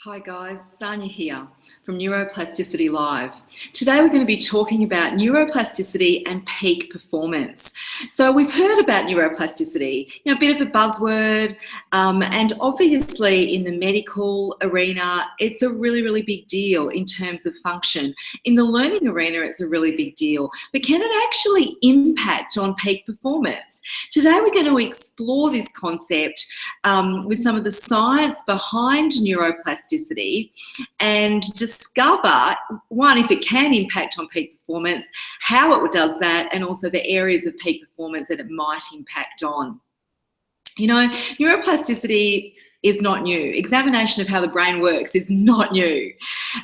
Hi guys, Sanya here from Neuroplasticity Live. Today we're going to be talking about neuroplasticity and peak performance. So we've heard about neuroplasticity, a bit of a buzzword, and obviously in the medical arena, it's a really big deal in terms of function. In the learning arena, it's a really big deal, but can it actually impact on peak performance? Today we're going to explore this concept with some of the science behind neuroplasticity and discover, one, if it can impact on peak performance, how it does that, and also the areas of peak performance that it might impact on. Neuroplasticity is not new. Examination of how the brain works is not new.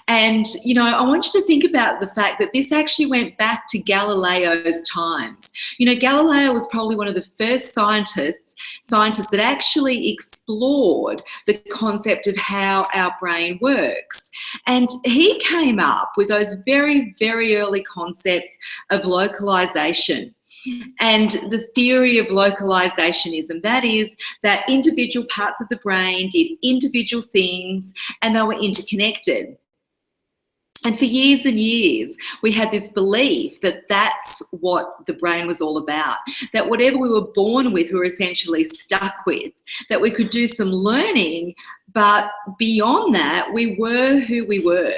And, I want you to think about the fact that this actually went back to Galileo's times. Galileo was probably one of the first scientists that actually explored the concept of how our brain works. And he came up with those very early concepts of localization. And the theory of localizationism, that is that individual parts of the brain did individual things and they were interconnected. And for years and years, we had this belief that that's what the brain was all about, that whatever we were born with, we were essentially stuck with, that we could do some learning, but beyond that, we were who we were.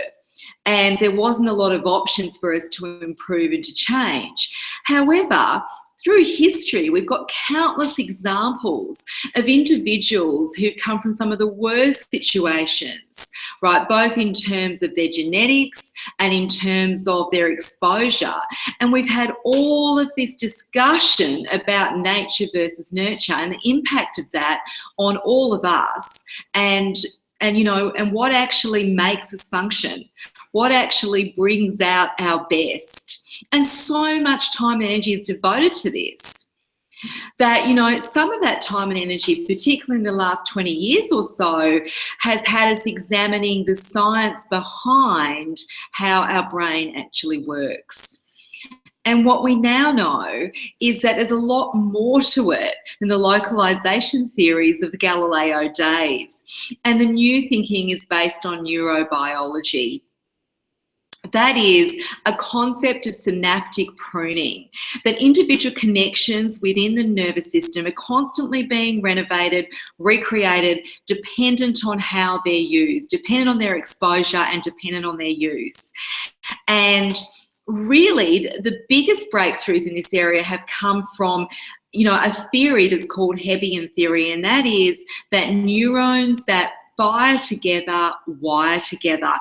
And there wasn't a lot of options for us to improve and to change. However, through history, we've got countless examples of individuals who've come from some of the worst situations, right? Both in terms of their genetics and in terms of their exposure. And we've had all of this discussion about nature versus nurture and the impact of that on all of us and what actually makes us function, what actually brings out our best. And so much time and energy is devoted to this that, some of that time and energy, particularly in the last 20 years or so, has had us examining the science behind how our brain actually works. And what we now know is that there's a lot more to it than the localization theories of the Galileo days. And the new thinking is based on neurobiology. That is a concept of synaptic pruning, that individual connections within the nervous system are constantly being renovated, recreated, dependent on how they're used, dependent on their exposure and dependent on their use. And really, the biggest breakthroughs in this area have come from a theory that's called Hebbian theory, and that is that neurons that fire together, wire together.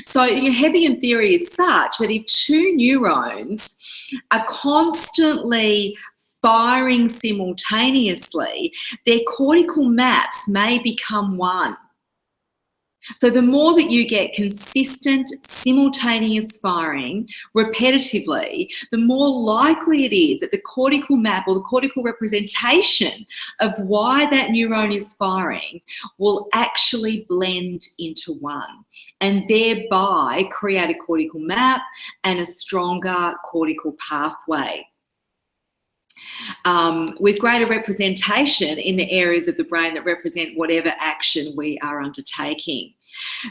So Hebbian theory is such that if two neurons are constantly firing simultaneously, their cortical maps may become one. So the more that you get consistent, simultaneous firing repetitively, the more likely it is that the cortical map or the cortical representation of why that neuron is firing will actually blend into one and thereby create a cortical map and a stronger cortical pathway. With greater representation in the areas of the brain that represent whatever action we are undertaking.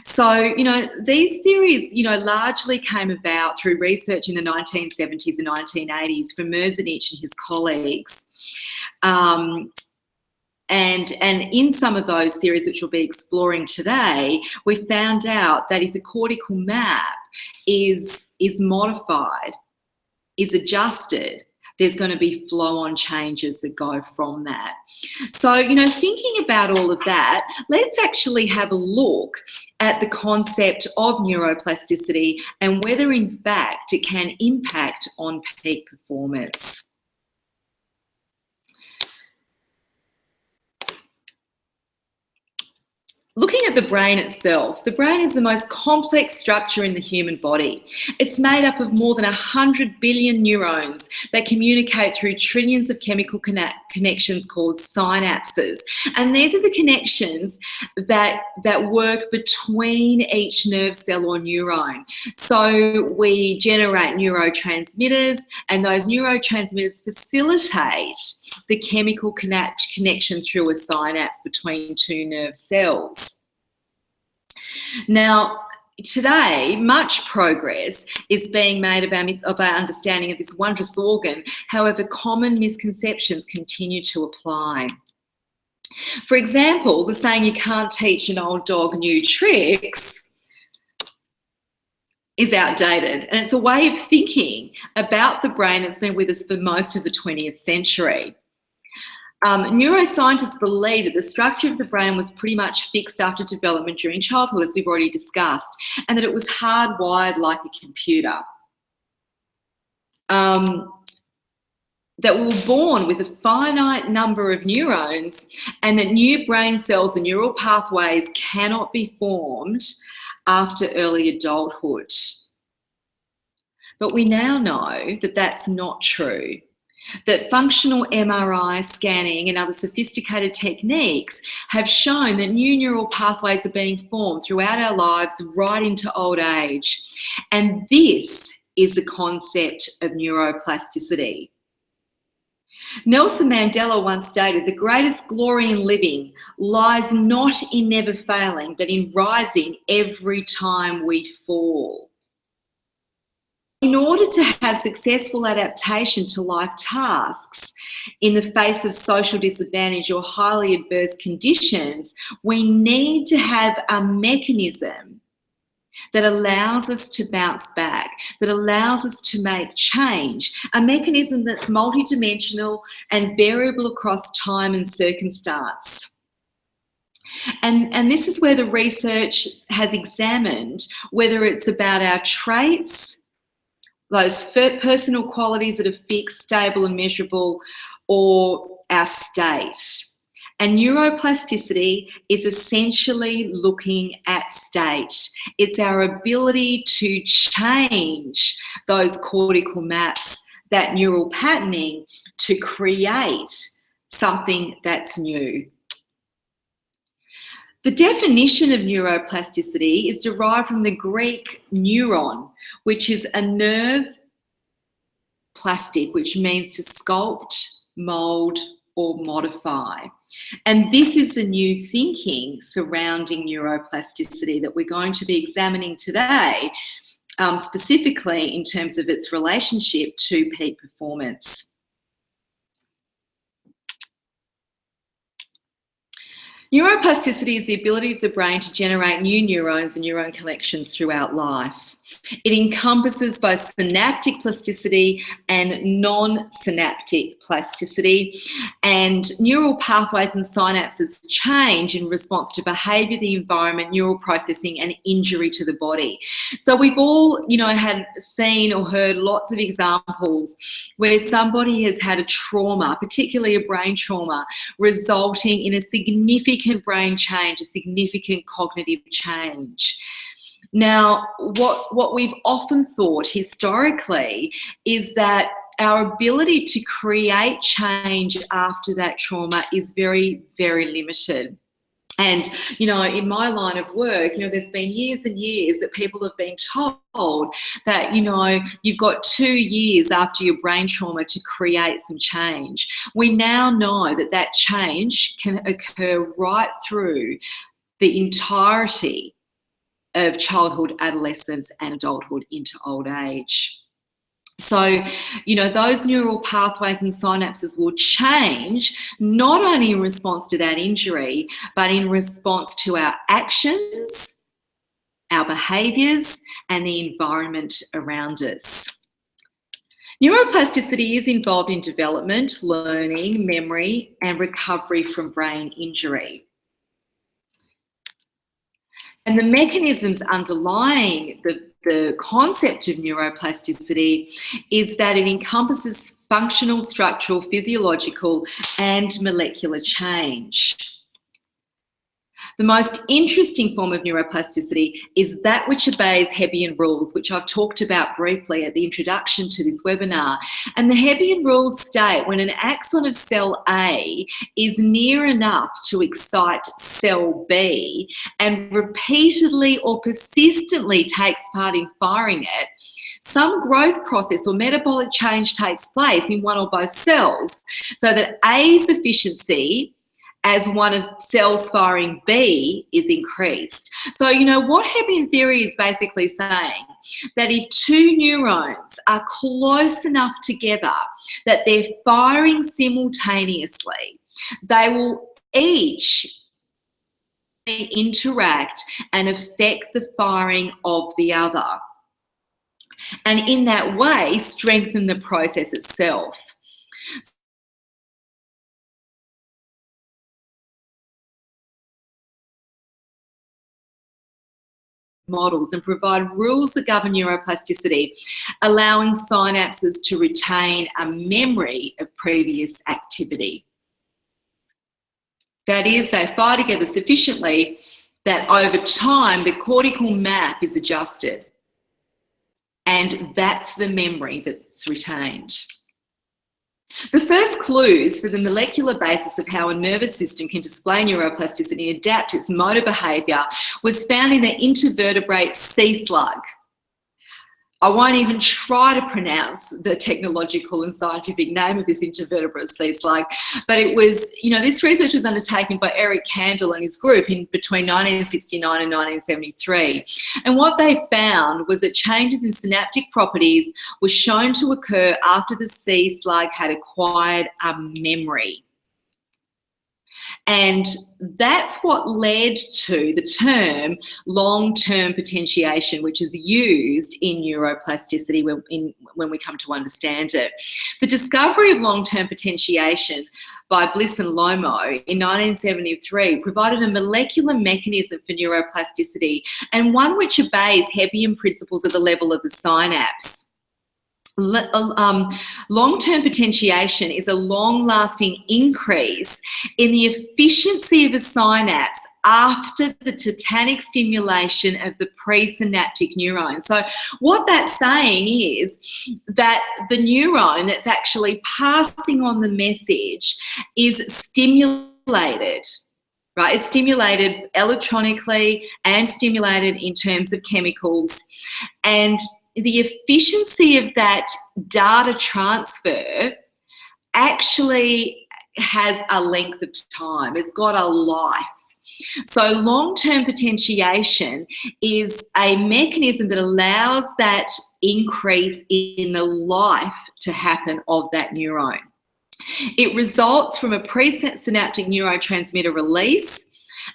So, these theories, largely came about through research in the 1970s and 1980s from Merzenich and his colleagues. And in some of those theories, which we'll be exploring today, we found out that if the cortical map is modified, is adjusted, there's going to be flow-on changes that go from that. So, thinking about all of that, let's actually have a look at the concept of neuroplasticity and whether, in fact, it can impact on peak performance. Looking at the brain itself, the brain is the most complex structure in the human body. It's made up of more than 100 billion neurons that communicate through trillions of chemical connections called synapses. And these are the connections that work between each nerve cell or neuron. So we generate neurotransmitters, and those neurotransmitters facilitate the chemical connection through a synapse between two nerve cells. Now, today, much progress is being made of our understanding of this wondrous organ. However, common misconceptions continue to apply. For example, the saying you can't teach an old dog new tricks is outdated, and it's a way of thinking about the brain that's been with us for most of the 20th century. Neuroscientists believe that the structure of the brain was pretty much fixed after development during childhood, as we've already discussed, and that it was hardwired like a computer. That we were born with a finite number of neurons, and that new brain cells and neural pathways cannot be formed after early adulthood. But we now know that that's not true, that functional MRI scanning and other sophisticated techniques have shown that new neural pathways are being formed throughout our lives right into old age. And this is the concept of neuroplasticity. Nelson Mandela once stated, "The greatest glory in living lies not in never failing, but in rising every time we fall." In order to have successful adaptation to life tasks in the face of social disadvantage or highly adverse conditions, we need to have a mechanism that allows us to bounce back, that allows us to make change, a mechanism that's multidimensional and variable across time and circumstance. And this is where the research has examined whether it's about our traits, those personal qualities that are fixed, stable and measurable, or our state. And neuroplasticity is essentially looking at state. It's our ability to change those cortical maps, that neural patterning, to create something that's new. The definition of neuroplasticity is derived from the Greek neuron, which is a nerve plastic, which means to sculpt, mold, or modify. And this is the new thinking surrounding neuroplasticity that we're going to be examining today, specifically in terms of its relationship to peak performance. Neuroplasticity is the ability of the brain to generate new neurons and neuron connections throughout life. It encompasses both synaptic plasticity and non-synaptic plasticity, and neural pathways and synapses change in response to behaviour, the environment, neural processing and injury to the body. So we've all, had seen or heard lots of examples where somebody has had a trauma, particularly a brain trauma, resulting in a significant brain change, a significant cognitive change. Now, what we've often thought historically is that our ability to create change after that trauma is very, very limited. And, in my line of work, there's been years and years that people have been told that, you've got 2 years after your brain trauma to create some change. We now know that that change can occur right through the entirety of childhood, adolescence and adulthood into old age. So, those neural pathways and synapses will change not only in response to that injury, but in response to our actions, our behaviours and the environment around us. Neuroplasticity is involved in development, learning, memory and recovery from brain injury. And the mechanisms underlying the concept of neuroplasticity is that it encompasses functional, structural, physiological, and molecular change. The most interesting form of neuroplasticity is that which obeys Hebbian rules, which I've talked about briefly at the introduction to this webinar. And the Hebbian rules state when an axon of cell A is near enough to excite cell B and repeatedly or persistently takes part in firing it, some growth process or metabolic change takes place in one or both cells so that A's efficiency as one of cells firing B is increased. So, what Hebbian theory is basically saying, that if two neurons are close enough together that they're firing simultaneously, they will each interact and affect the firing of the other, and in that way strengthen the process itself. Models and provide rules that govern neuroplasticity, allowing synapses to retain a memory of previous activity. That is, they fire together sufficiently that over time the cortical map is adjusted, and that's the memory that's retained. The first clues for the molecular basis of how a nervous system can display neuroplasticity and adapt its motor behaviour was found in the invertebrate sea slug. I won't even try to pronounce the technological and scientific name of this invertebrate sea slug, but it was, this research was undertaken by Eric Kandel and his group in between 1969 and 1973. And what they found was that changes in synaptic properties were shown to occur after the sea slug had acquired a memory. And that's what led to the term long-term potentiation, which is used in neuroplasticity when we come to understand it. The discovery of long-term potentiation by Bliss and Lomo in 1973 provided a molecular mechanism for neuroplasticity, and one which obeys Hebbian principles at the level of the synapse. Long-term potentiation is a long-lasting increase in the efficiency of a synapse after the tetanic stimulation of the presynaptic neuron. So what that's saying is that the neuron that's actually passing on the message is stimulated. Right? It's stimulated electronically and stimulated in terms of chemicals, and the efficiency of that data transfer actually has a length of time. It's got a life. So long-term potentiation is a mechanism that allows that increase in the life to happen of that neuron. It results from a presynaptic neurotransmitter release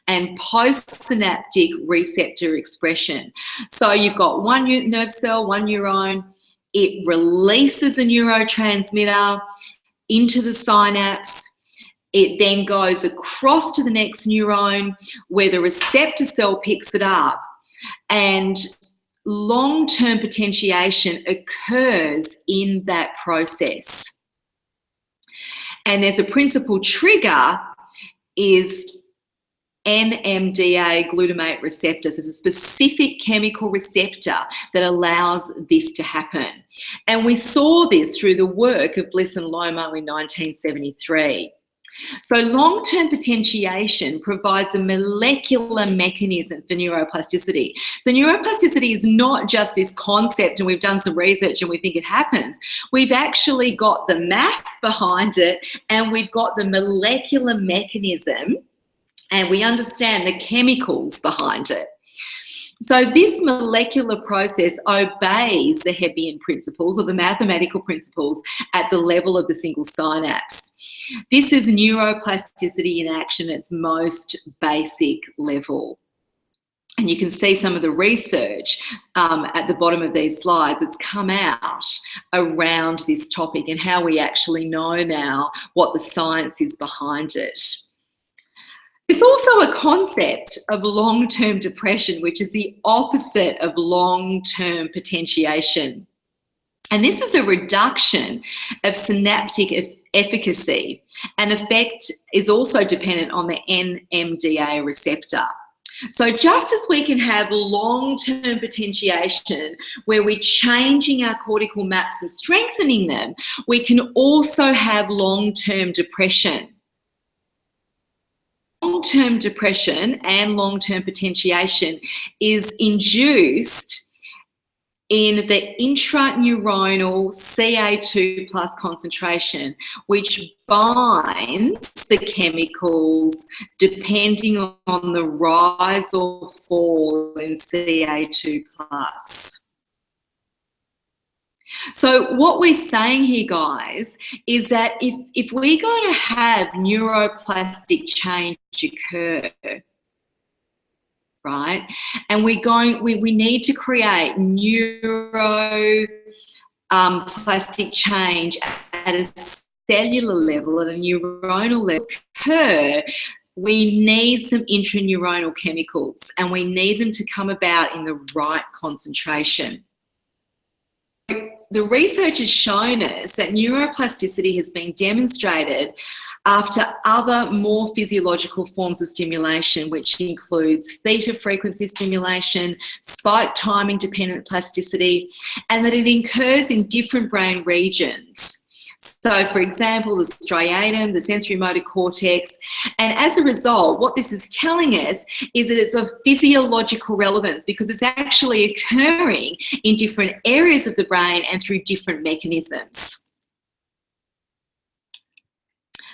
and postsynaptic receptor expression. So you've got one nerve cell, one neuron, it releases a neurotransmitter into the synapse. It then goes across to the next neuron where the receptor cell picks it up, and long-term potentiation occurs in that process. And there's a principal trigger is NMDA glutamate receptors. There's a specific chemical receptor that allows this to happen. And we saw this through the work of Bliss and Lomo in 1973. So long-term potentiation provides a molecular mechanism for neuroplasticity. So neuroplasticity is not just this concept and we've done some research and we think it happens. We've actually got the math behind it, and we've got the molecular mechanism, and we understand the chemicals behind it. So this molecular process obeys the Hebbian principles or the mathematical principles at the level of the single synapse. This is neuroplasticity in action at its most basic level. And you can see some of the research at the bottom of these slides that's come out around this topic and how we actually know now what the science is behind it. There's also a concept of long-term depression, which is the opposite of long-term potentiation. And this is a reduction of synaptic efficacy, and effect is also dependent on the NMDA receptor. So just as we can have long-term potentiation where we're changing our cortical maps and strengthening them, we can also have long-term depression. Long-term depression and long-term potentiation is induced in the intraneuronal Ca2 plus concentration, which binds the chemicals depending on the rise or fall in Ca2 plus. So what we're saying here, guys, is that if we're going to have neuroplastic change occur, right, and we need to create neuroplastic change at a cellular level, at a neuronal level occur, we need some intraneuronal chemicals, and we need them to come about in the right concentration. The research has shown us that neuroplasticity has been demonstrated after other more physiological forms of stimulation, which includes theta frequency stimulation, spike timing dependent plasticity, and that it occurs in different brain regions. So, for example, the striatum, the sensory motor cortex, and as a result, what this is telling us is that it's of physiological relevance because it's actually occurring in different areas of the brain and through different mechanisms.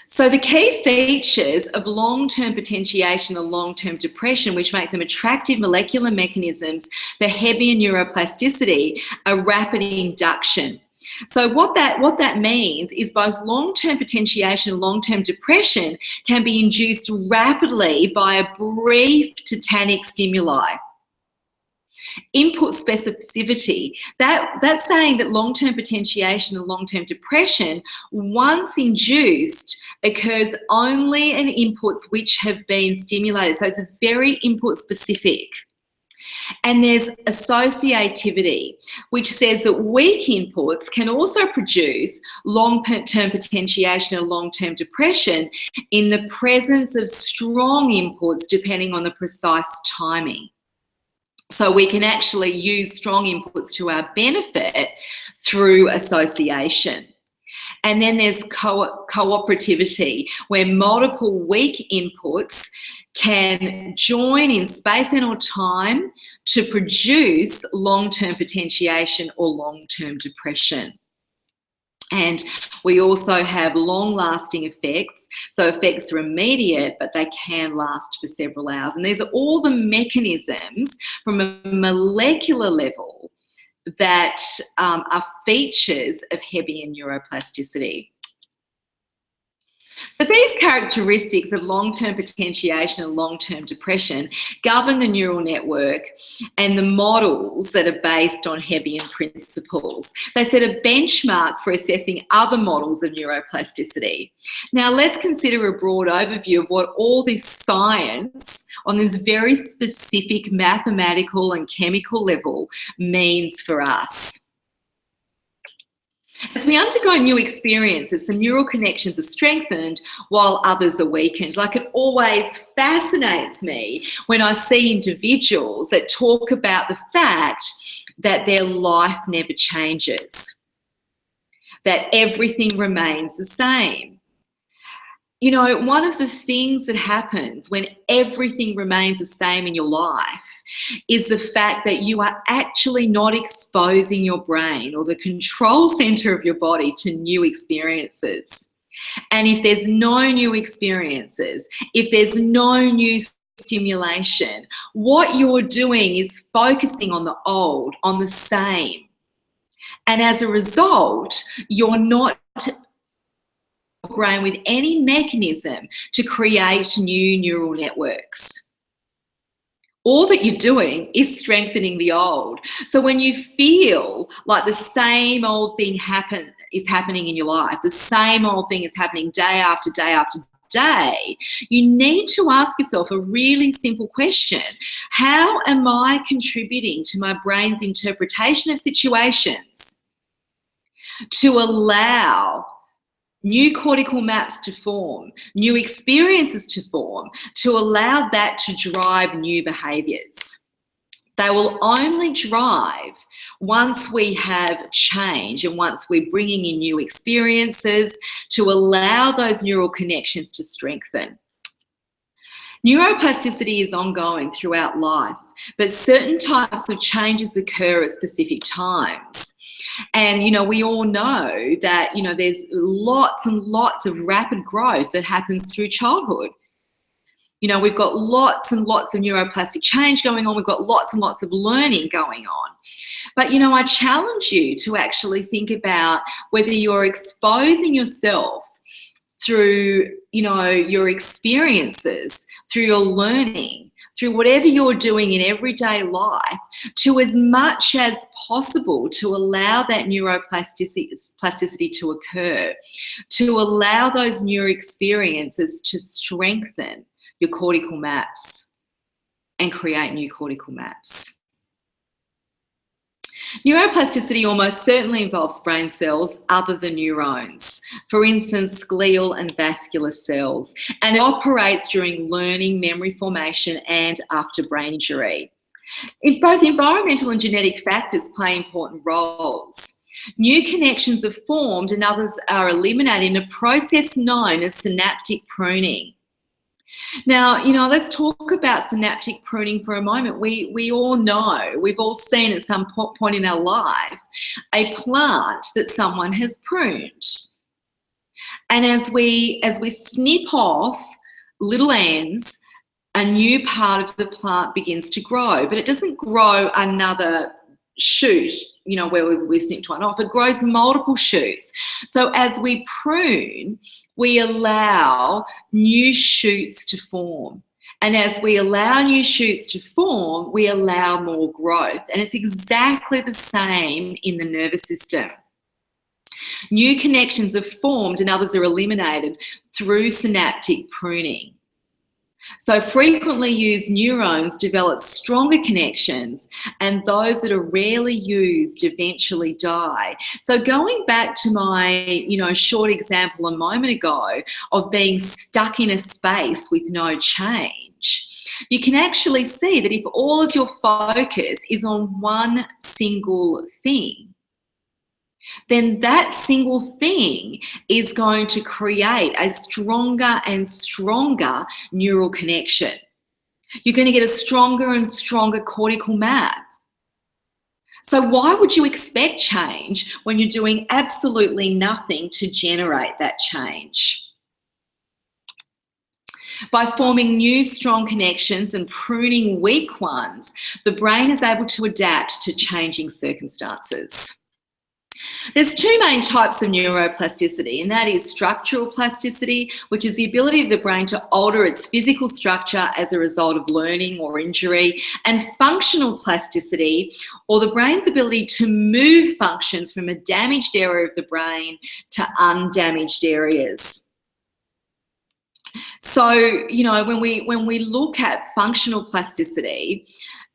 So the key features of long-term potentiation and long-term depression, which make them attractive molecular mechanisms for heavier neuroplasticity, are rapid induction. So what that means is both long-term potentiation and long-term depression can be induced rapidly by a brief tetanic stimuli. Input specificity, that's saying that long-term potentiation and long-term depression, once induced, occurs only in inputs which have been stimulated. So it's very input specific. And there's associativity, which says that weak inputs can also produce long-term potentiation and long-term depression in the presence of strong inputs depending on the precise timing. So we can actually use strong inputs to our benefit through association. And then there's cooperativity, where multiple weak inputs can join in space and or time to produce long-term potentiation or long-term depression. And we also have long-lasting effects. So effects are immediate, but they can last for several hours. And these are all the mechanisms from a molecular level that are features of heavier neuroplasticity. But these characteristics of long-term potentiation and long-term depression govern the neural network and the models that are based on Hebbian principles. They set a benchmark for assessing other models of neuroplasticity. Now let's consider a broad overview of what all this science on this very specific mathematical and chemical level means for us. As we undergo new experiences, some neural connections are strengthened while others are weakened. Like, it always fascinates me when I see individuals that talk about the fact that their life never changes, that everything remains the same. You know, one of the things that happens when everything remains the same in your life is the fact that you are actually not exposing your brain or the control center of your body to new experiences. And if there's no new experiences, if there's no new stimulation, what you're doing is focusing on the old, on the same. And as a result, you're not brain with any mechanism to create new neural networks. All that you're doing is strengthening the old. So when you feel like the same old thing is happening in your life, the same old thing is happening day after day after day, you need to ask yourself a really simple question. How am I contributing to my brain's interpretation of situations to allow new cortical maps to form, new experiences to form, to allow that to drive new behaviours? They will only drive once we have change and once we're bringing in new experiences to allow those neural connections to strengthen. Neuroplasticity is ongoing throughout life, but certain types of changes occur at specific times. And, we all know that, there's lots and lots of rapid growth that happens through childhood. We've got lots and lots of neuroplastic change going on. We've got lots and lots of learning going on. But, I challenge you to actually think about whether you're exposing yourself through, your experiences, through your learning, through whatever you're doing in everyday life, to as much as possible to allow that neuroplasticity to occur, to allow those new experiences to strengthen your cortical maps and create new cortical maps. Neuroplasticity almost certainly involves brain cells other than neurons, for instance, glial and vascular cells, and it operates during learning, memory formation, and after brain injury. Both environmental and genetic factors play important roles. New connections are formed and others are eliminated in a process known as synaptic pruning. Now, let's talk about synaptic pruning for a moment. We all know, we've all seen at some point in our life a plant that someone has pruned. And as we snip off little ends, a new part of the plant begins to grow, but it doesn't grow another shoot, where we snipped one off. It grows multiple shoots. So as we prune, we allow new shoots to form. And as we allow new shoots to form, we allow more growth. And it's exactly the same in the nervous system. New connections are formed and others are eliminated through synaptic pruning. So frequently used neurons develop stronger connections, and those that are rarely used eventually die. So going back to my, short example a moment ago of being stuck in a space with no change, you can actually see that if all of your focus is on one single thing, then that single thing is going to create a stronger and stronger neural connection. You're going to get a stronger and stronger cortical map. So why would you expect change when you're doing absolutely nothing to generate that change? By forming new strong connections and pruning weak ones, the brain is able to adapt to changing circumstances. There's two main types of neuroplasticity, and that is structural plasticity, which is the ability of the brain to alter its physical structure as a result of learning or injury, and functional plasticity, or the brain's ability to move functions from a damaged area of the brain to undamaged areas. So, when we look at functional plasticity,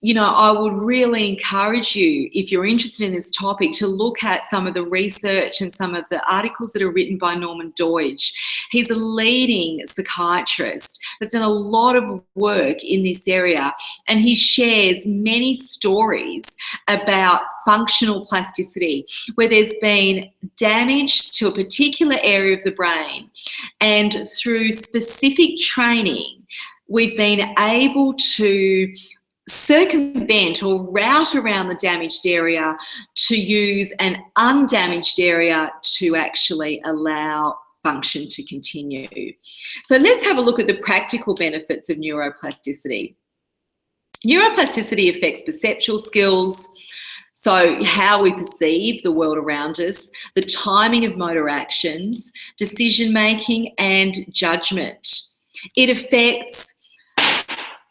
I would really encourage you, if you're interested in this topic, to look at some of the research and some of the articles that are written by Norman Deutsch. He's a leading psychiatrist that's done a lot of work in this area, and he shares many stories about functional plasticity, where there's been damage to a particular area of the brain, and through specific training, we've been able to circumvent or route around the damaged area to use an undamaged area to actually allow function to continue. So let's have a look at the practical benefits of neuroplasticity. Neuroplasticity affects perceptual skills, so how we perceive the world around us, the timing of motor actions, decision-making, and judgment. It affects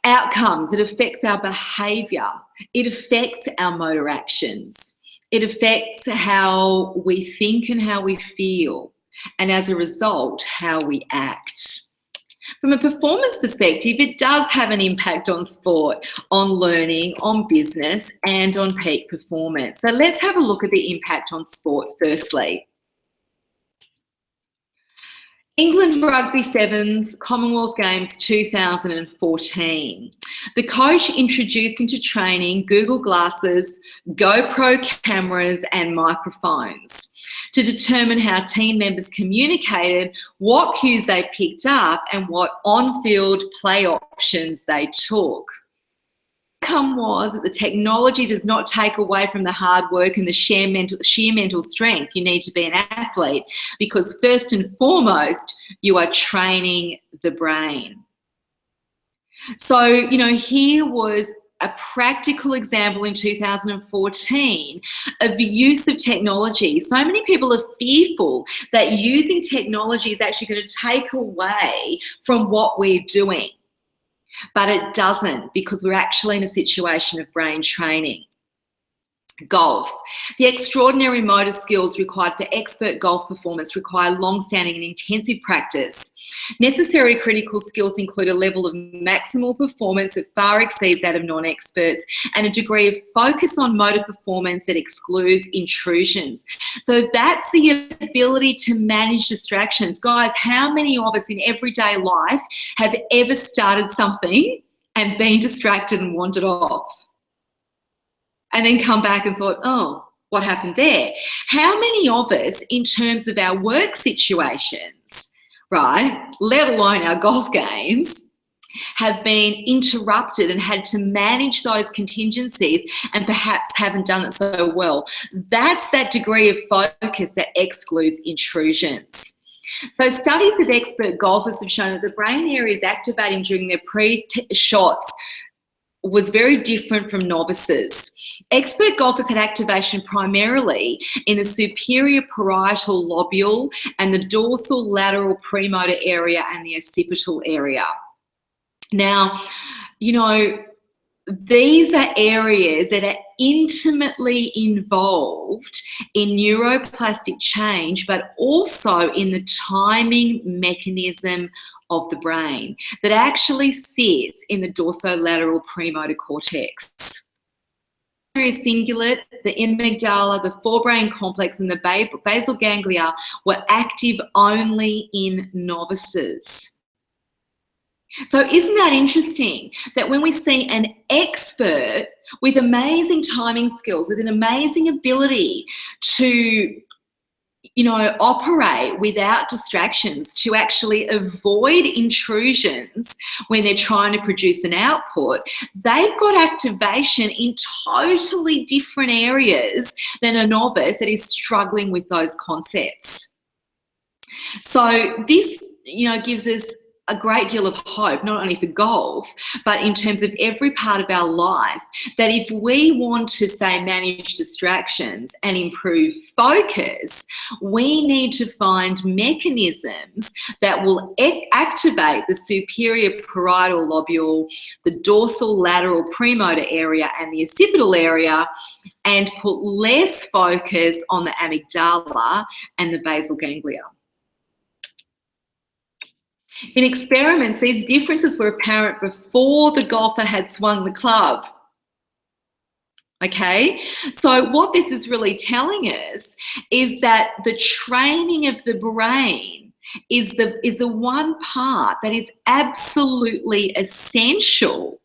outcomes, it affects our behaviour, it affects our motor actions, it affects how we think and how we feel, and as a result, how we act. From a performance perspective, it does have an impact on sport, on learning, on business, and on peak performance. So let's have a look at the impact on sport firstly. England Rugby Sevens Commonwealth Games 2014. The coach introduced into training Google Glasses, GoPro cameras and microphones. to determine how team members communicated, what cues they picked up, and what on-field play options they took. The outcome was that the technology does not take away from the hard work and the sheer mental strength you need to be an athlete, because first and foremost, you are training the brain. So, you know, here was a practical example in 2014 of the use of technology. So many people are fearful that using technology is actually going to take away from what we're doing. But it doesn't, because we're actually in a situation of brain training. Golf. The extraordinary motor skills required for expert golf performance require long-standing and intensive practice. Necessary critical skills include a level of maximal performance that far exceeds that of non-experts, and a degree of focus on motor performance that excludes intrusions. So that's the ability to manage distractions. Guys, how many of us in everyday life have ever started something and been distracted and wandered off? And then come back and thought, oh, what happened there? How many of us, in terms of our work situations, right, let alone our golf games, have been interrupted and had to manage those contingencies and perhaps haven't done it so well? That's that degree of focus that excludes intrusions. So studies of expert golfers have shown that the brain areas activating during their pre-shots was very different from novices. Expert golfers had activation primarily in the superior parietal lobule and the dorsal lateral premotor area and the occipital area. Now, you know, these are areas that are intimately involved in neuroplastic change, but also in the timing mechanism of the brain that actually sits in the dorsolateral premotor cortex. The cingulate, the amygdala, the forebrain complex, and the basal ganglia were active only in novices. So isn't that interesting that when we see an expert with amazing timing skills, with an amazing ability to, you know, operate without distractions, to actually avoid intrusions when they're trying to produce an output, they've got activation in totally different areas than a novice that is struggling with those concepts. So this, you know, gives us a great deal of hope, not only for golf, but in terms of every part of our life, that if we want to, say, manage distractions and improve focus, we need to find mechanisms that will activate the superior parietal lobule, the dorsal lateral premotor area, and the occipital area, and put less focus on the amygdala and the basal ganglia. In experiments, these differences were apparent before the golfer had swung the club. Okay, so what this is really telling us is that the training of the brain is the one part that is absolutely essential,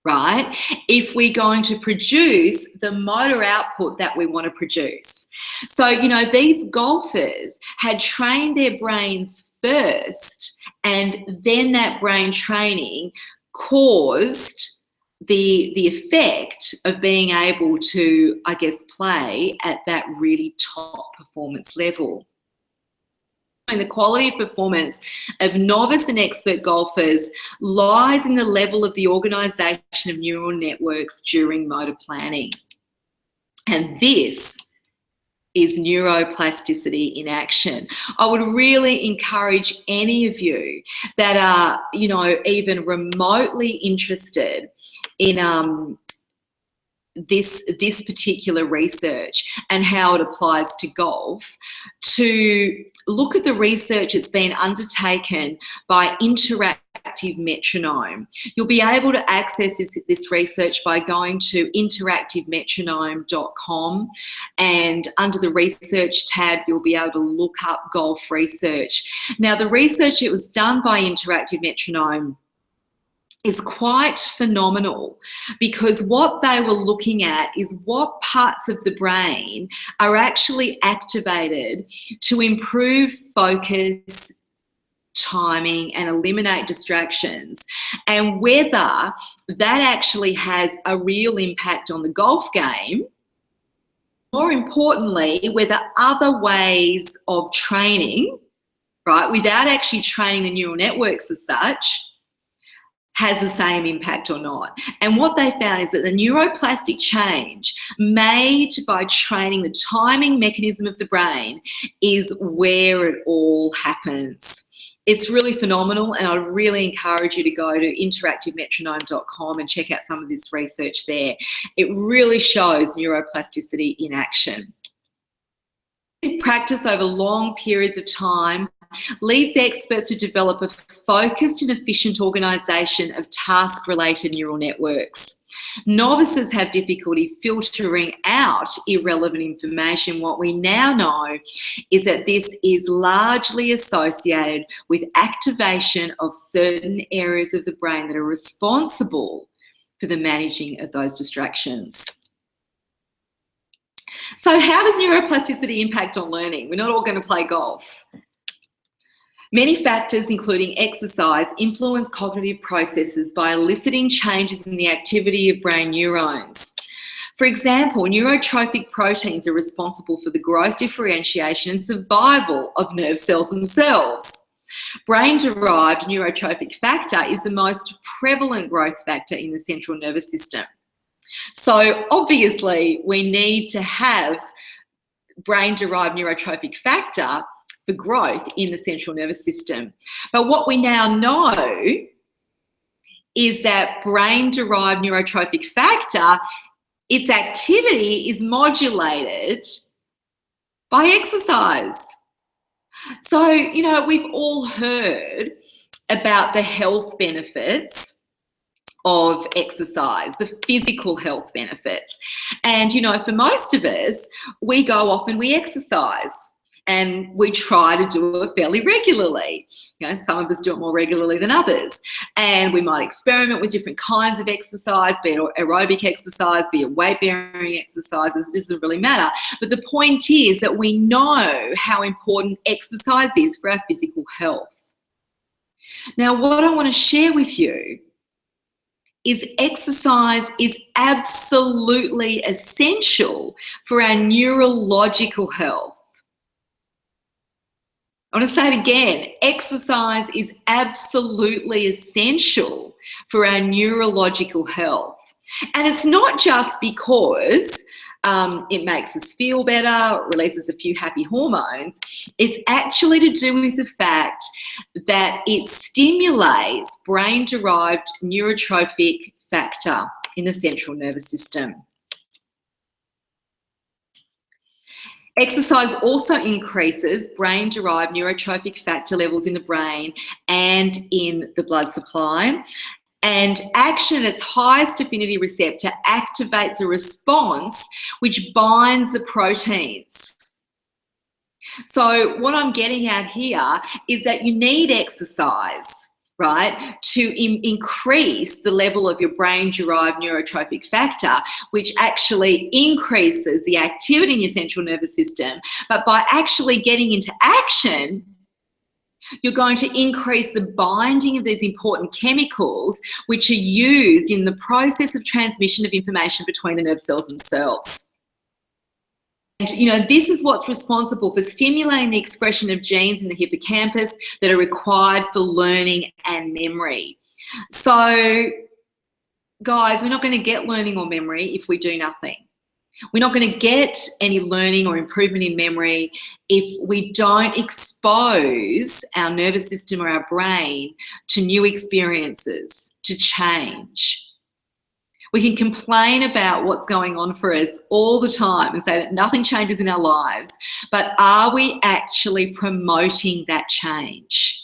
right, if we're going to produce the motor output that we want to produce. So, you know, these golfers had trained their brains first, and then that brain training caused the effect of being able to, I guess, play at that really top performance level. And the quality of performance of novice and expert golfers lies in the level of the organisation of neural networks during motor planning. And this is neuroplasticity in action. I would really encourage any of you that are, you know, even remotely interested in this particular research and how it applies to golf, to look at the research that's been undertaken by Interactive Metronome. You'll be able to access this research by going to interactivemetronome.com, and under the research tab you'll be able to look up golf research. Now, the research, it was done by Interactive Metronome is quite phenomenal, because what they were looking at is what parts of the brain are actually activated to improve focus, timing, and eliminate distractions, and whether that actually has a real impact on the golf game. More importantly, whether other ways of training, right, without actually training the neural networks as such, has the same impact or not. And what they found is that the neuroplastic change made by training the timing mechanism of the brain is where it all happens. It's really phenomenal, and I'd really encourage you to go to interactivemetronome.com and check out some of this research there. It really shows neuroplasticity in action. Practice over long periods of time leads experts to develop a focused and efficient organisation of task-related neural networks. Novices have difficulty filtering out irrelevant information. What we now know is that this is largely associated with activation of certain areas of the brain that are responsible for the managing of those distractions. So how does neuroplasticity impact on learning? We're not all going to play golf. Many factors, including exercise, influence cognitive processes by eliciting changes in the activity of brain neurons. For example, neurotrophic proteins are responsible for the growth, differentiation, and survival of nerve cells themselves. Brain-derived neurotrophic factor is the most prevalent growth factor in the central nervous system. So obviously, we need to have brain-derived neurotrophic factor for growth in the central nervous system. But what we now know is that brain-derived neurotrophic factor, its activity is modulated by exercise. So, you know, we've all heard about the health benefits of exercise, the physical health benefits. And, you know, for most of us, we go off and we exercise. And we try to do it fairly regularly. You know, some of us do it more regularly than others. And we might experiment with different kinds of exercise, be it aerobic exercise, be it weight-bearing exercises, it doesn't really matter. But the point is that we know how important exercise is for our physical health. Now, what I want to share with you is exercise is absolutely essential for our neurological health. I want to say it again, exercise is absolutely essential for our neurological health. And it's not just because it makes us feel better, releases a few happy hormones. It's actually to do with the fact that it stimulates brain-derived neurotrophic factor in the central nervous system. Exercise also increases brain-derived neurotrophic factor levels in the brain and in the blood supply. And action at its highest affinity receptor activates a response which binds the proteins. So what I'm getting at here is that you need exercise, right, to increase the level of your brain-derived neurotrophic factor, which actually increases the activity in your central nervous system. But by actually getting into action, you're going to increase the binding of these important chemicals, which are used in the process of transmission of information between the nerve cells themselves. And, you know, this is what's responsible for stimulating the expression of genes in the hippocampus that are required for learning and memory. So, guys, we're not going to get learning or memory if we do nothing. We're not going to get any learning or improvement in memory if we don't expose our nervous system or our brain to new experiences, to change. We can complain about what's going on for us all the time and say that nothing changes in our lives, but are we actually promoting that change?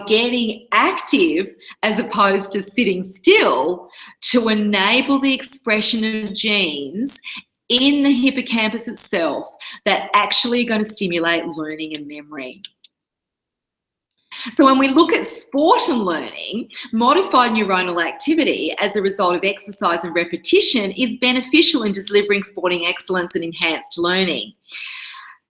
Getting active as opposed to sitting still to enable the expression of genes in the hippocampus itself that actually are going to stimulate learning and memory. So when we look at sport and learning, modified neuronal activity as a result of exercise and repetition is beneficial in delivering sporting excellence and enhanced learning.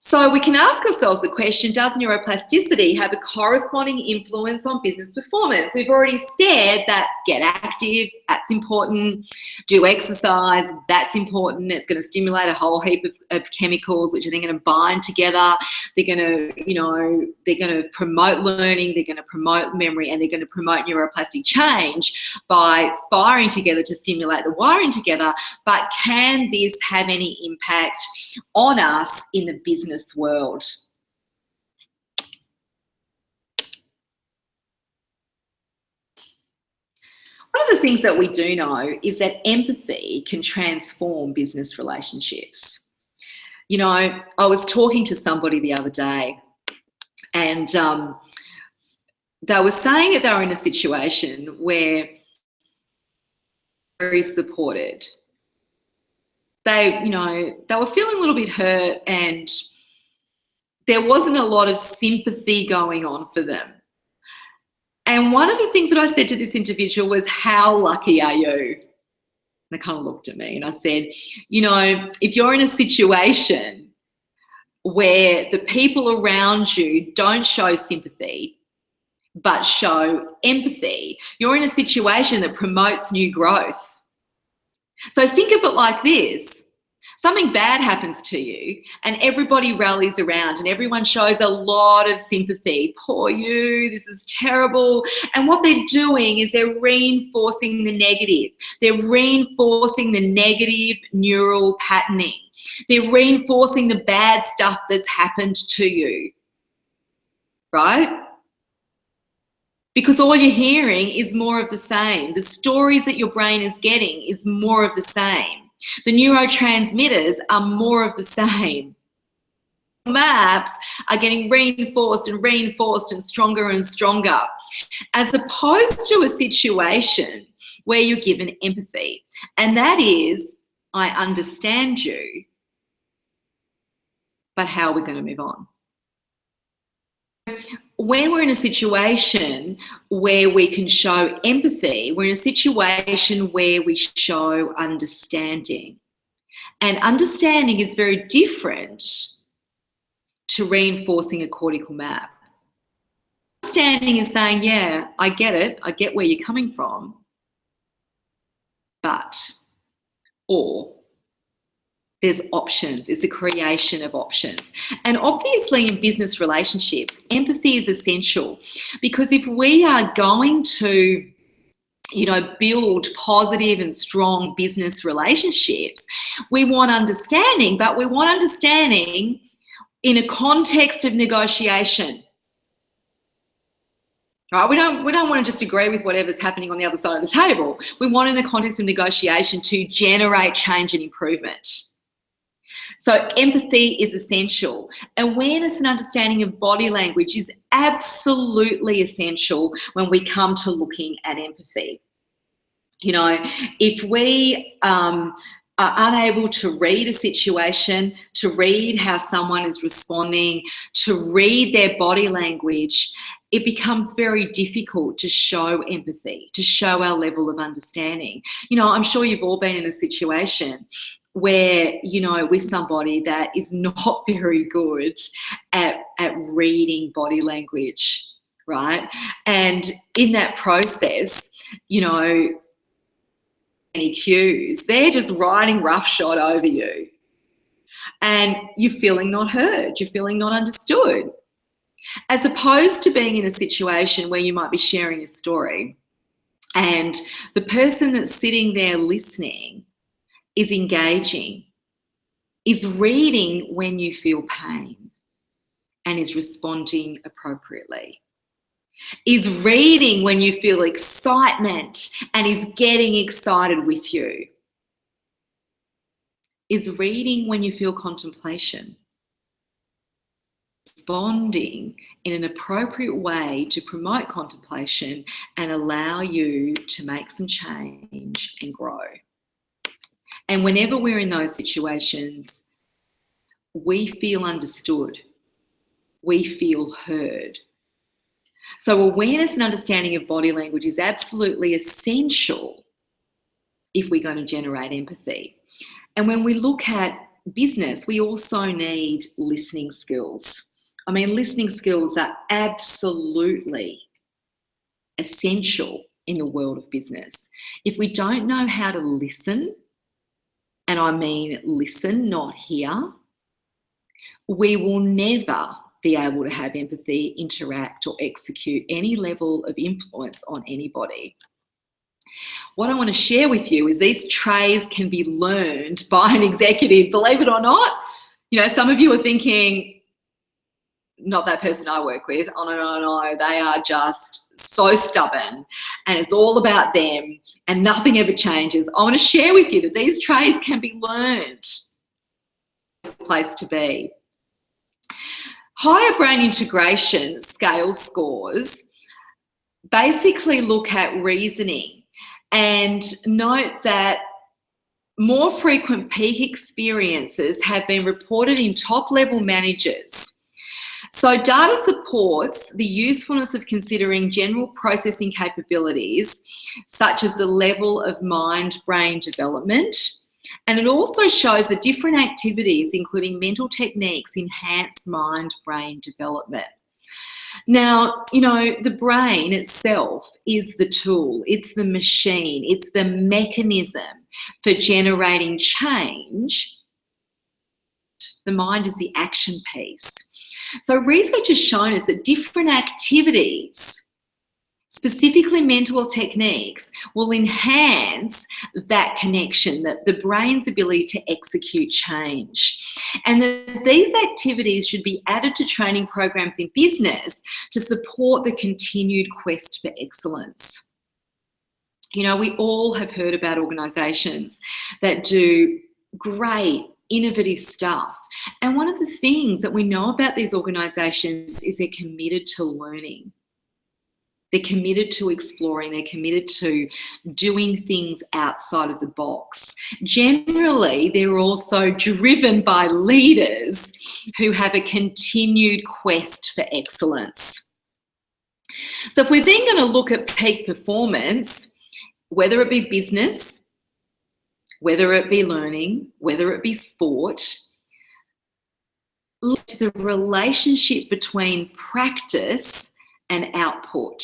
So we can ask ourselves the question, does neuroplasticity have a corresponding influence on business performance? We've already said that get active, that's important. Do exercise, that's important. It's going to stimulate a whole heap of chemicals, which are then going to bind together. They're going to, they're going to promote learning, they're going to promote memory, and they're going to promote neuroplastic change by firing together to stimulate the wiring together. But can this have any impact on us in the business world? One of the things that we do know is that empathy can transform business relationships. You know, I was talking to somebody the other day, and they were saying that they were in a situation where very supported. They were feeling a little bit hurt, and there wasn't a lot of sympathy going on for them. And one of the things that I said to this individual was, how lucky are you? And they kind of looked at me and I said, you know, if you're in a situation where the people around you don't show sympathy but show empathy, you're in a situation that promotes new growth. So think of it like this. Something bad happens to you and everybody rallies around and everyone shows a lot of sympathy. Poor you, this is terrible. And what they're doing is they're reinforcing the negative. They're reinforcing the negative neural patterning. They're reinforcing the bad stuff that's happened to you, right? Because all you're hearing is more of the same. The stories that your brain is getting is more of the same. The neurotransmitters are more of the same. Maps are getting reinforced and reinforced and stronger, as opposed to a situation where you're given empathy. And that is, I understand you, but how are we going to move on? When we're in a situation where we can show empathy, we're in a situation where we show understanding. And understanding is very different to reinforcing a cortical map. Understanding is saying, yeah, I get it, I get where you're coming from, but, or, there's options. It's a creation of options. And obviously in business relationships, empathy is essential, because if we are going to, you know, build positive and strong business relationships, we want understanding, but we want understanding in a context of negotiation. Right? We don't want to just agree with whatever's happening on the other side of the table. We want in the context of negotiation to generate change and improvement. So empathy is essential. Awareness and understanding of body language is absolutely essential when we come to looking at empathy. You know, if we are unable to read a situation, to read how someone is responding, to read their body language, it becomes very difficult to show empathy, to show our level of understanding. You know, I'm sure you've all been in a situation where, you know, with somebody that is not very good at reading body language, right? And in that process, you know, any cues, they're just riding roughshod over you. And you're feeling not heard, you're feeling not understood. As opposed to being in a situation where you might be sharing a story and the person that's sitting there listening is engaging, is reading when you feel pain and is responding appropriately, is reading when you feel excitement and is getting excited with you, is reading when you feel contemplation, responding in an appropriate way to promote contemplation and allow you to make some change and grow. And whenever we're in those situations, we feel understood, we feel heard, So awareness and understanding of body language is absolutely essential if we're going to generate empathy. And when we look at business, we also need listening skills. I mean, listening skills are absolutely essential in the world of business. If we don't know how to listen, and I mean listen, not hear, we will never be able to have empathy, interact, or execute any level of influence on anybody. What I want to share with you is these traits can be learned by an executive, believe it or not. You know, some of you are thinking, not that person I work with. Oh, no, they are just so stubborn and it's all about them and nothing ever changes. I want to share with you that these traits can be learned. Place to be. Higher brain integration scale scores basically look at reasoning and note that more frequent peak experiences have been reported in top-level managers. So data supports the usefulness of considering general processing capabilities, such as the level of mind-brain development, and it also shows that different activities, including mental techniques, enhance mind-brain development. Now, you know, the brain itself is the tool, it's the machine, it's the mechanism for generating change. The mind is the action piece. So research has shown us that different activities, specifically mental techniques, will enhance that connection, that the brain's ability to execute change. And that these activities should be added to training programs in business to support the continued quest for excellence. You know, we all have heard about organisations that do great, innovative stuff. And one of the things that we know about these organisations is they're committed to learning. They're committed to exploring, they're committed to doing things outside of the box. Generally, they're also driven by leaders who have a continued quest for excellence. So if we're then going to look at peak performance, whether it be business, whether it be learning, whether it be sport, look at the relationship between practice and output.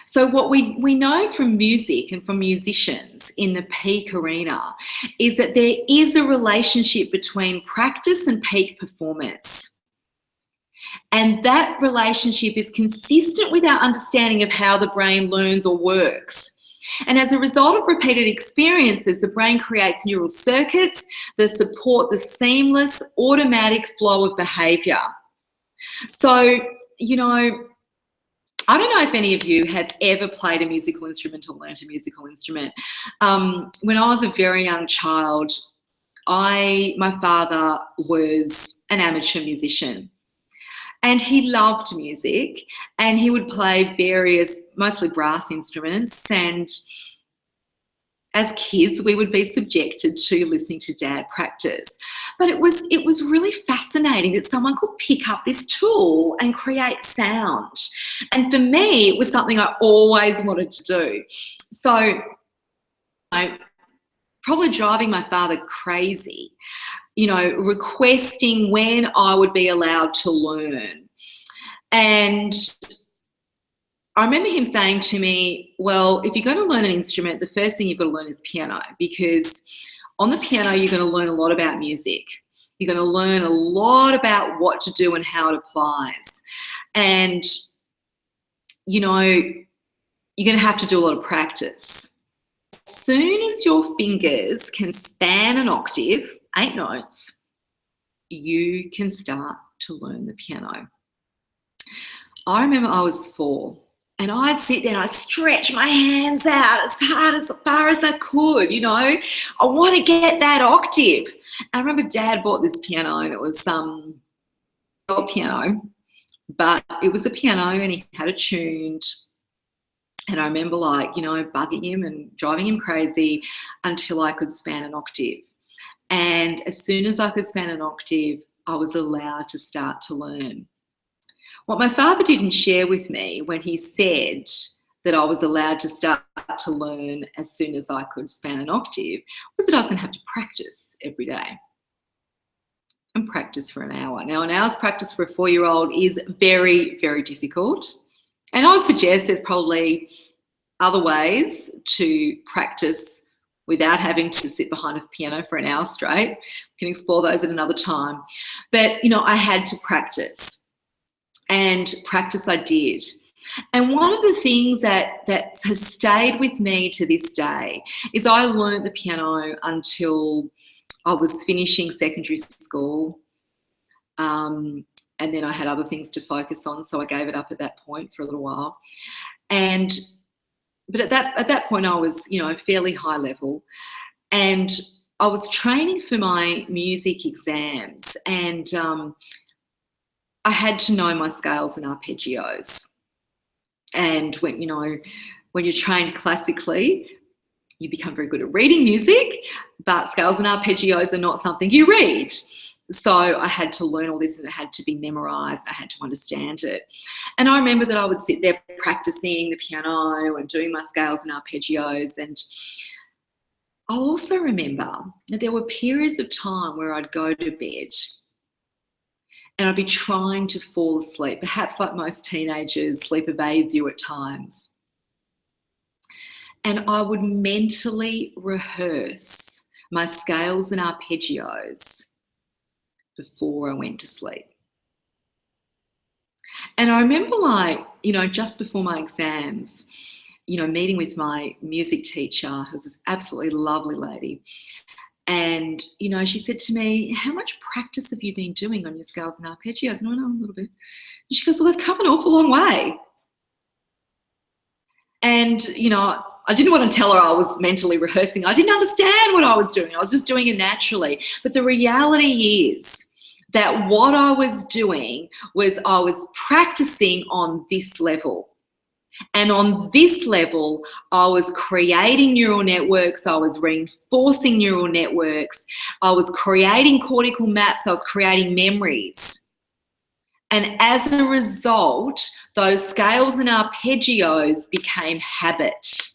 So what we know from music and from musicians in the peak arena is that there is a relationship between practice and peak performance. And that relationship is consistent with our understanding of how the brain learns or works. And as a result of repeated experiences, the brain creates neural circuits that support the seamless, automatic flow of behaviour. So, you know, I don't know if any of you have ever played a musical instrument or learnt a musical instrument. When I was a very young child, my father was an amateur musician. And he loved music and he would play various, mostly brass instruments. And as kids, we would be subjected to listening to Dad practice. But it was really fascinating that someone could pick up this tool and create sound. And for me, it was something I always wanted to do. So probably driving my father crazy, you know, requesting when I would be allowed to learn. And I remember him saying to me, well, if you're going to learn an instrument, the first thing you've got to learn is piano, because on the piano, you're going to learn a lot about music. You're going to learn a lot about what to do and how it applies. And, you know, you're going to have to do a lot of practice. As soon as your fingers can span an octave, 8 notes, you can start to learn the piano. I remember I was 4 and I'd sit there and I'd stretch my hands out as far as I could, you know. I want to get that octave. I remember Dad bought this piano and it was some old piano, but it was a piano and he had it tuned. And I remember, like, you know, bugging him and driving him crazy until I could span an octave. And as soon as I could span an octave, I was allowed to start to learn. What my father didn't share with me when he said that I was allowed to start to learn as soon as I could span an octave was that I was going to have to practice every day and practice for an hour. Now, an hour's practice for a 4-year-old is very, very difficult. And I would suggest there's probably other ways to practice without having to sit behind a piano for an hour straight. We can explore those at another time. But, you know, I had to practice, and practice I did. And one of the things that has stayed with me to this day is I learned the piano until I was finishing secondary school. And then I had other things to focus on, so I gave it up at that point for a little while. But at that point I was, you know, fairly high level, and I was training for my music exams, and I had to know my scales and arpeggios. And when you're trained classically, you become very good at reading music, but scales and arpeggios are not something you read. So I had to learn all this, and it had to be memorized. I had to understand it. And I remember that I would sit there practicing the piano and doing my scales and arpeggios. And I'll also remember that there were periods of time where I'd go to bed and I'd be trying to fall asleep. Perhaps like most teenagers, sleep evades you at times. And I would mentally rehearse my scales and arpeggios before I went to sleep. And I remember, like, you know, just before my exams, you know, meeting with my music teacher, who was this absolutely lovely lady. And, you know, she said to me, "How much practice have you been doing on your scales and arpeggios?" And I went, "Oh, a little bit." And she goes, "Well, they've come an awful long way." And, you know, I didn't want to tell her I was mentally rehearsing. I didn't understand what I was doing. I was just doing it naturally. But the reality is that what I was doing was I was practicing on this level. And on this level, I was creating neural networks, I was reinforcing neural networks, I was creating cortical maps, I was creating memories. And as a result, those scales and arpeggios became habit.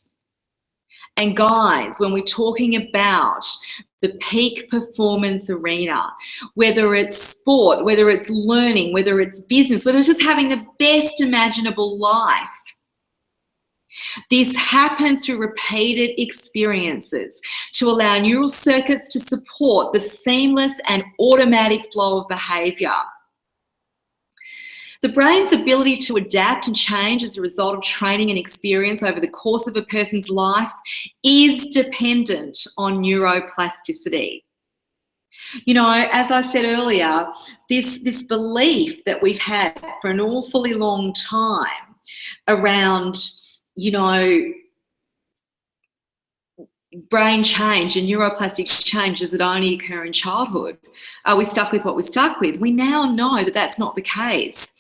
And guys, when we're talking about the peak performance arena, whether it's sport, whether it's learning, whether it's business, whether it's just having the best imaginable life, this happens through repeated experiences to allow neural circuits to support the seamless and automatic flow of behaviour. The brain's ability to adapt and change as a result of training and experience over the course of a person's life is dependent on neuroplasticity. You know, as I said earlier, this belief that we've had for an awfully long time around, you know, brain change and neuroplastic changes that only occur in childhood. Are we stuck with what we're stuck with? We now know that that's not the case,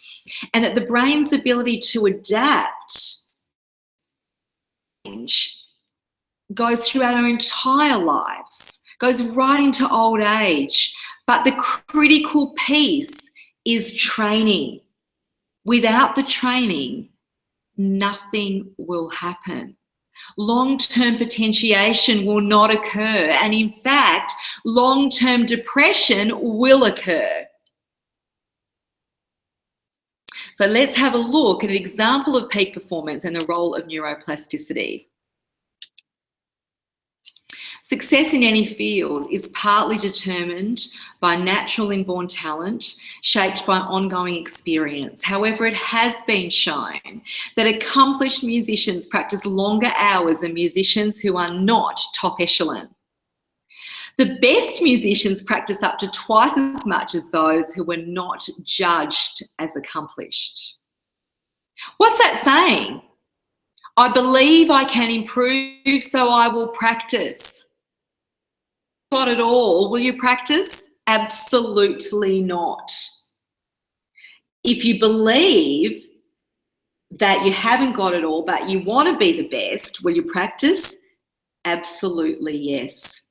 and that the brain's ability to adapt goes throughout our entire lives, goes right into old age. But the critical piece is training. Without the training, nothing will happen. Long-term potentiation will not occur, and in fact, long-term depression will occur. So let's have a look at an example of peak performance and the role of neuroplasticity. Success in any field is partly determined by natural inborn talent, shaped by ongoing experience. However, it has been shown that accomplished musicians practice longer hours than musicians who are not top echelon. The best musicians practice up to twice as much as those who were not judged as accomplished. What's that saying? I believe I can improve, so I will practice. Got it all. Will you practice? Absolutely not. If you believe that you haven't got it all, but you want to be the best, will you practice? Absolutely yes.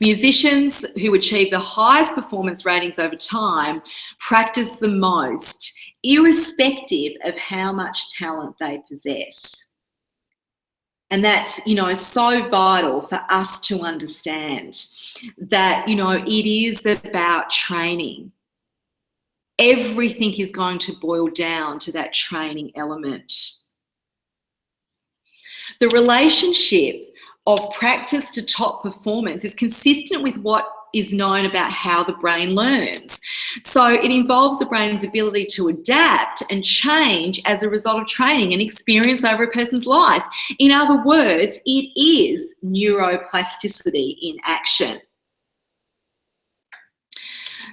Musicians who achieve the highest performance ratings over time practice the most irrespective of how much talent they possess. And that's, so vital for us to understand that, it is about training. Everything is going to boil down to that training element. The relationship of practice to top performance is consistent with what is known about how the brain learns. So it involves the brain's ability to adapt and change as a result of training and experience over a person's life. In other words, it is neuroplasticity in action.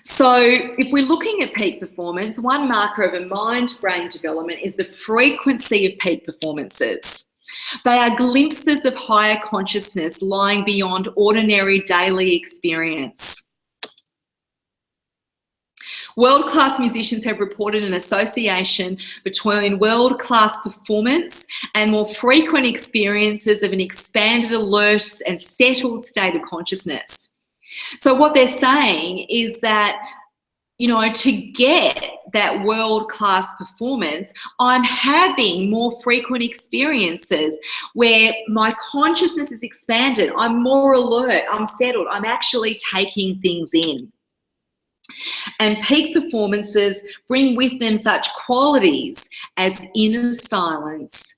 So if we're looking at peak performance, one marker of a mind-brain development is the frequency of peak performances. They are glimpses of higher consciousness lying beyond ordinary daily experience. World-class musicians have reported an association between world-class performance and more frequent experiences of an expanded, alert and settled state of consciousness. So what they're saying is that, to get that world-class performance, I'm having more frequent experiences where my consciousness is expanded, I'm more alert, I'm settled, I'm actually taking things in. And peak performances bring with them such qualities as inner silence,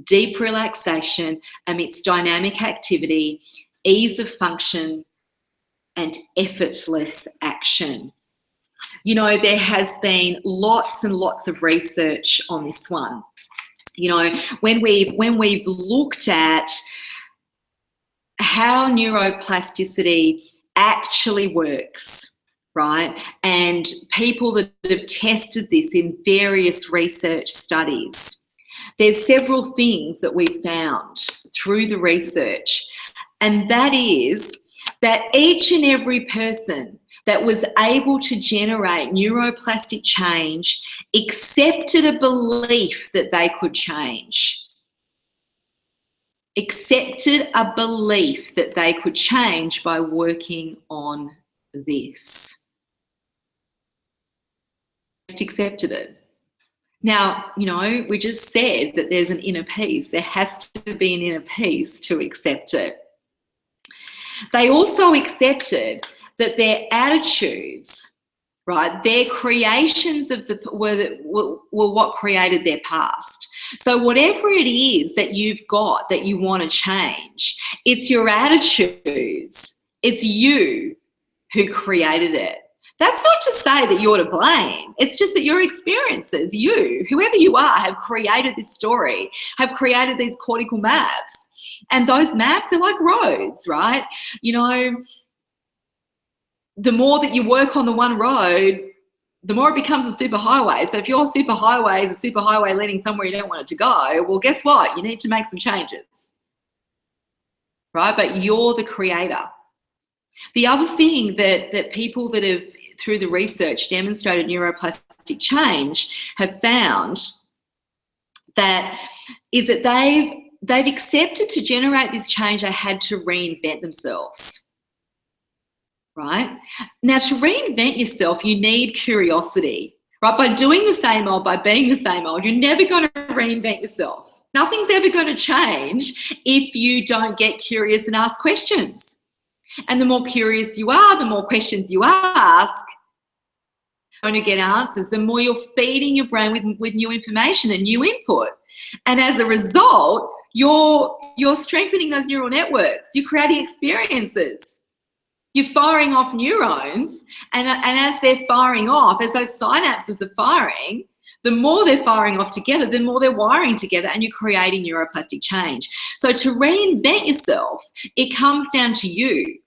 deep relaxation amidst dynamic activity, ease of function, and effortless action. There has been lots and lots of research on this one. When we've looked at how neuroplasticity actually works, right? And people that have tested this in various research studies, there's several things that we found through the research, and that is that each and every person that was able to generate neuroplastic change accepted a belief that they could change. Accepted a belief that they could change by working on this. Just accepted it. Now, we just said that there's an inner peace. There has to be an inner peace to accept it. They also accepted that their attitudes, right, their creations were what created their past. So whatever it is that you've got that you want to change, it's your attitudes, it's you who created it. That's not to say that you're to blame. It's just that your experiences, you, whoever you are, have created this story, have created these cortical maps. And those maps are like roads, right? The more that you work on the one road, the more it becomes a superhighway. So if your superhighway is a superhighway leading somewhere you don't want it to go, well, guess what? You need to make some changes, right? But you're the creator. The other thing that people that have, through the research, demonstrated neuroplastic change have found that is that they've accepted to generate this change, they had to reinvent themselves. Right? Now, to reinvent yourself, you need curiosity, right? By doing the same old, by being the same old, you're never going to reinvent yourself. Nothing's ever going to change if you don't get curious and ask questions. And the more curious you are, the more questions you ask, you're going to get answers. The more you're feeding your brain with new information and new input. And as a result, you're strengthening those neural networks. You're creating experiences. You're firing off neurons, and as they're firing off, as those synapses are firing, the more they're firing off together, the more they're wiring together, and you're creating neuroplastic change. So to reinvent yourself, it comes down to you.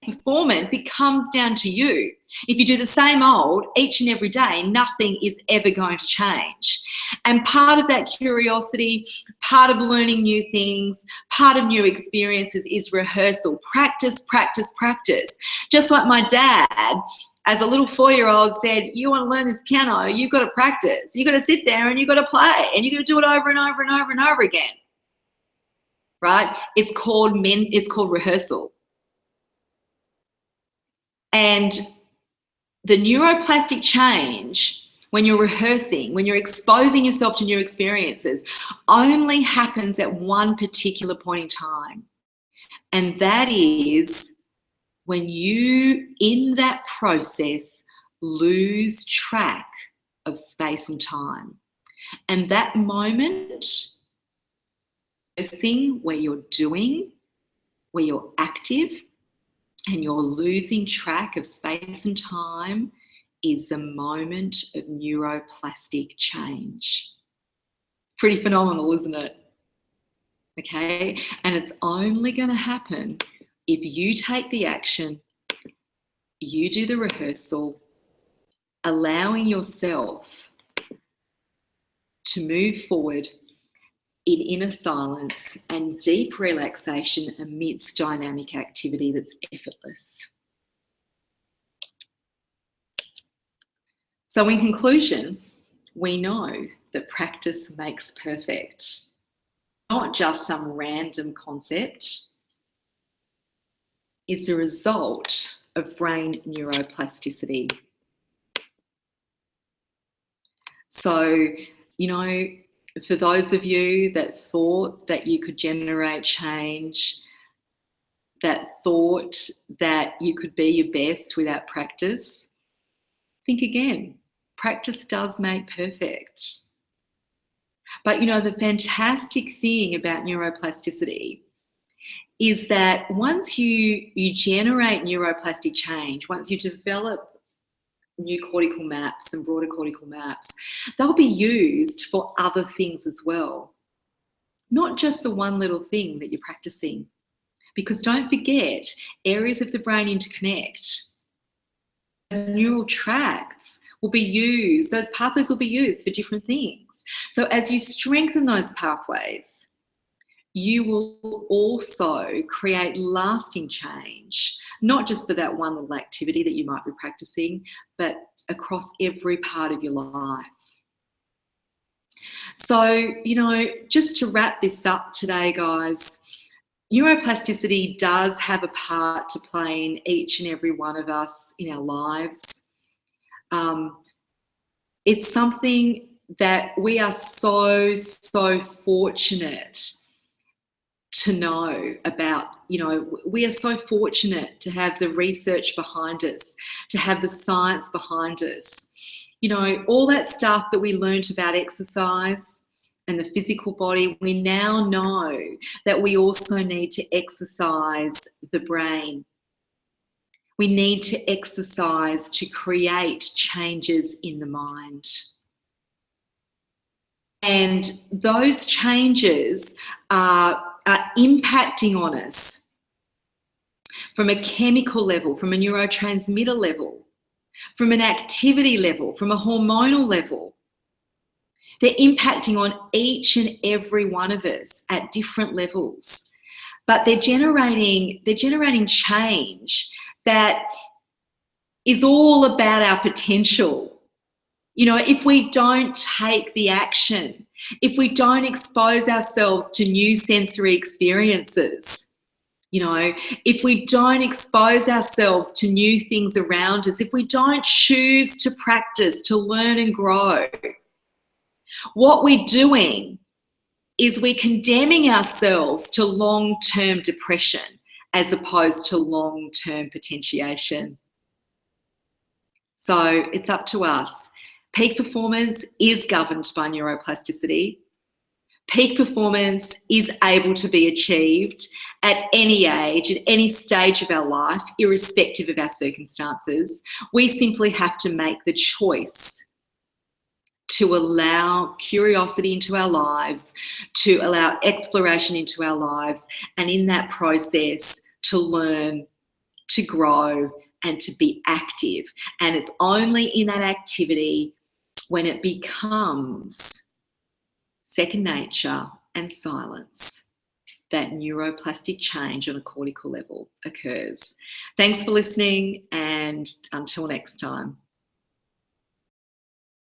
Performance, it comes down to you. If you do the same old each and every day, nothing is ever going to change. And part of that curiosity, part of learning new things, part of new experiences is rehearsal. Practice, practice, practice. Just like my dad, as a little 4-year-old, said, you want to learn this piano, you've got to practice. You've got to sit there and you've got to play, and you've got to do it over and over and over and over again. Right? It's called rehearsal. And the neuroplastic change when you're rehearsing, when you're exposing yourself to new experiences, only happens at one particular point in time. And that is when you, in that process, lose track of space and time. And that moment, where you're doing, where you're active, and you're losing track of space and time, is the moment of neuroplastic change. Pretty phenomenal, isn't it? Okay, and it's only going to happen if you take the action, you do the rehearsal, allowing yourself to move forward in inner silence and deep relaxation amidst dynamic activity that's effortless. So in conclusion, we know that practice makes perfect. Not just some random concept. It's a result of brain neuroplasticity. So, for those of you that thought that you could generate change, that thought that you could be your best without practice, think again. Practice does make perfect. But the fantastic thing about neuroplasticity is that once you generate neuroplastic change, once you develop new cortical maps and broader cortical maps, they'll be used for other things as well. Not just the one little thing that you're practicing. Because don't forget, areas of the brain interconnect. Neural tracts will be used, those pathways will be used for different things. So as you strengthen those pathways, you will also create lasting change, not just for that one little activity that you might be practicing, but across every part of your life. So, just to wrap this up today, guys, neuroplasticity does have a part to play in each and every one of us in our lives. It's something that we are so fortunate to know about. We are so fortunate to have the research behind us, to have the science behind us. All that stuff that we learnt about exercise and the physical body, we now know that we also need to exercise the brain. We need to exercise to create changes in the mind. And those changes are impacting on us from a chemical level, from a neurotransmitter level, from an activity level, from a hormonal level. They're impacting on each and every one of us at different levels. But they're generating change that is all about our potential. If we don't take the action, if we don't expose ourselves to new sensory experiences, if we don't expose ourselves to new things around us, if we don't choose to practice, to learn and grow, what we're doing is we're condemning ourselves to long-term depression as opposed to long-term potentiation. So it's up to us. Peak performance is governed by neuroplasticity. Peak performance is able to be achieved at any age, at any stage of our life, irrespective of our circumstances. We simply have to make the choice to allow curiosity into our lives, to allow exploration into our lives, and in that process to learn, to grow, and to be active. And it's only in that activity when it becomes second nature and silence that neuroplastic change on a cortical level occurs. Thanks for listening, and until next time.